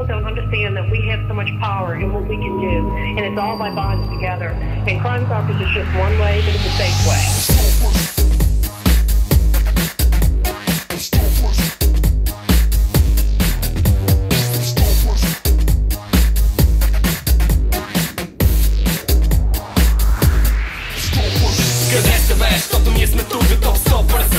people don't understand that we have so much power in what we can do, and it's all by bonding together. And Crime Stoppers is just one way, but it's a safe way. Къде сте бе, защото ние сме тук готов стопърс.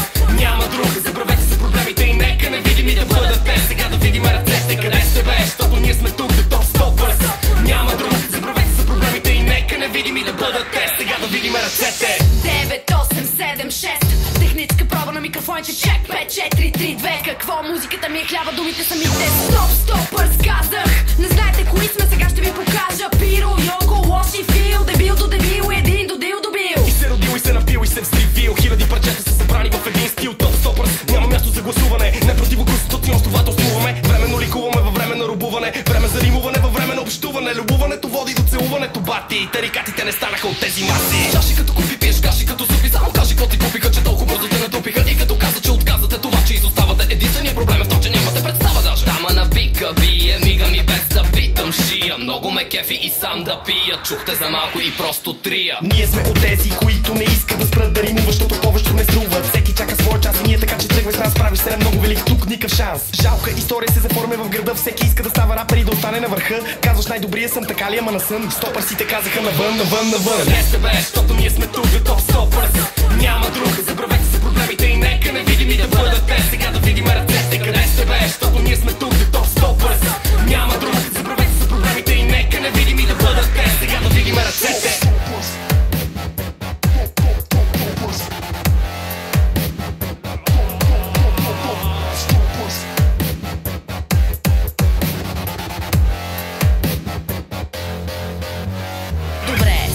Няма друг, забравете за проблемите и нека невидими да бъдат те. Сега да видим ръцете. Къде сте бе, защото ние сме тук готов стопърс. Няма друг, забравете за проблемите и нека невидими да бъдат те. Сега да видим ръцете. 9, 8, 7, 6. Техническа проба на микрофоните. Чек 5, 4, 3, 2. Какво? Музиката ми е хляба, думите са мите. Стоп, стопърс, казах. Не знаете кои сме, сега ще ви покажа. Пиро, Йоко, Лоши, Фил. Дебил до дебил, един до дил добил. И се родил, и се напил, и се взривил. Хиляди парчета са събрани в един стил. Топ стопърс, няма място за гласуване. Не противоконституционно това временно ликуваме във време на рубуване. Време за римуване във време на общуване. Любуването води до целуването, бати. Тарикатите не станаха от тези маси. Чаши като купи, пиеш каши като супи. Само кажи какво ти купиха, че толкова бързо те натупиха. И като каза, че отказвате това, че изоставате. Единственият проблем е в това, че нямате представа даже. Дама на бика бие, мига ми без да питам шия. Много ме кефи и сам да пия. Чухте за малко и просто трия. Ние сме от тези, които не искат да спрат да римуват, защото повечето не струват. Всеки чака своя час и ние така, че тръгвай с нас, правиш се много велик, тук никакъв шанс. Жалка история се заформя в града, всеки иска да става рапер и да остане на върха. Казваш най-добрия съм, така ли, ама на сън. Стопърсите казаха навън, навън, навън. Къде сте бе, защото ние сме тук готов стопърс. Няма друг, забравете за проблемите и нека невидими да бъдат те. Сега да видим ръцете. Къде сте бе, защото ние сме тук готов стопърс. Няма друг, забравете за проблемите и нека невидими да бъдат те. Сега да видим ръцете.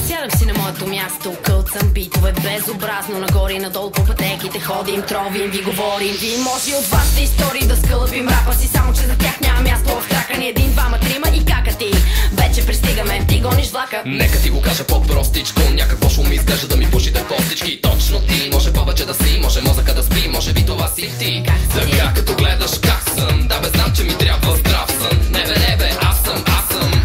Сядам си на моето място, кълцам битове безобразно. Нагоре и надолу по пътеките ходим, тровим, ви говорим. Ви може и от вашите истории да скълъбим рапа си, само че за тях няма място в трака. Ни един, двама, трима и кака ти. Вече пристигаме, ти гониш влака. Нека ти го кажа по-простичко, някакво шум ми изглежда да ми пушите костички. Точно ти, може повече да си, може мозъка да спи, може би това си ти. Сега като гледаш как съм, да бе знам, че ми трябва здрав сън. Не бе, аз съм,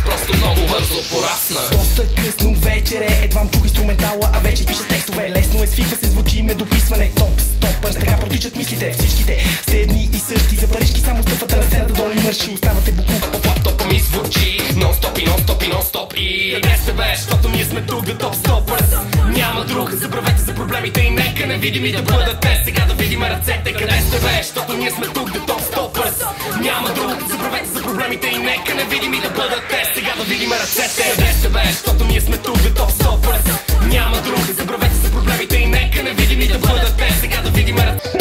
просто много бързо порасна. Доста късно вечер е, едвам чух инструментала, а вече пиша текстове. Лесно е, свиква се, звучи ме дописване. Топ, стопърс, така протичат мислите. Всичките сте едни и същи, за парижки само стъпвате на сцената долу и мърши. Оставате буклук, по лаптопа ми звучи. Нон-стоп и нон-стоп и нон-стоп и къде сте бе, защото ние сме тук готов стопърс. Няма друг, забравете за проблемите и нека невидими да бъдат те. Сега да видим ръцете. Къде сте бе, защото ние сме тук готов стопърс. Няма друг, забравете за проблемите и нека невидими да бъдат те. Сега да видим ръцете. Къде сте бе, защото ние сме тук готов стопърс. Няма друг, забравете за проблемите и нека невидими да бъдат те. Сега да видим ръцете.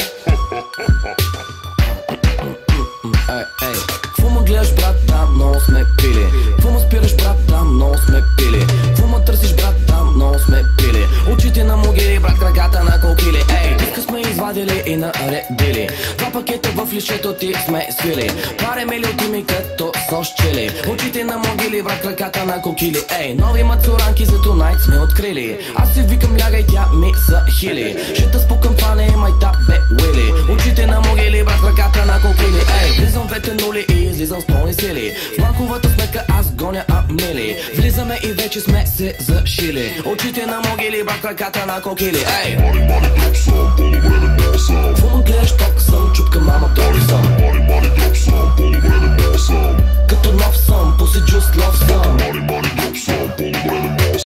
Какво ме гледаш, брат, там много сме пили. Какво ме спираш, брат, там много сме пили. Какво ме търсиш, брат, там много сме пили. Очите на могили, брат, краката на кокили. Ей, тук сме извадили и наредили. Два пакета в лишето ти сме свили. Паре милиоти ми като сощили. Очите на могили, брат, краката на кокили. Ей, нови мацуранки за тунайт сме открили. Аз си викам лягай, тя ми захили. Ще с покъмпане, майта бе уили. Очите на могили, брат, краката на кокили. Ей, влизам двете нули и излизам с пълни сили. В банковата сметка аз гоня амили. Влизаме и вече сме се зашили. Очите на могили, брат, краката на кокили. Ей, Мали, дроп съм, по-добре не мога съм. Какво ме гледаш, ток съм, чупка мама, тори съм. Мали, дроп съм, по-добре не мога съм. Като нов съм, пуси джуст, лов съм.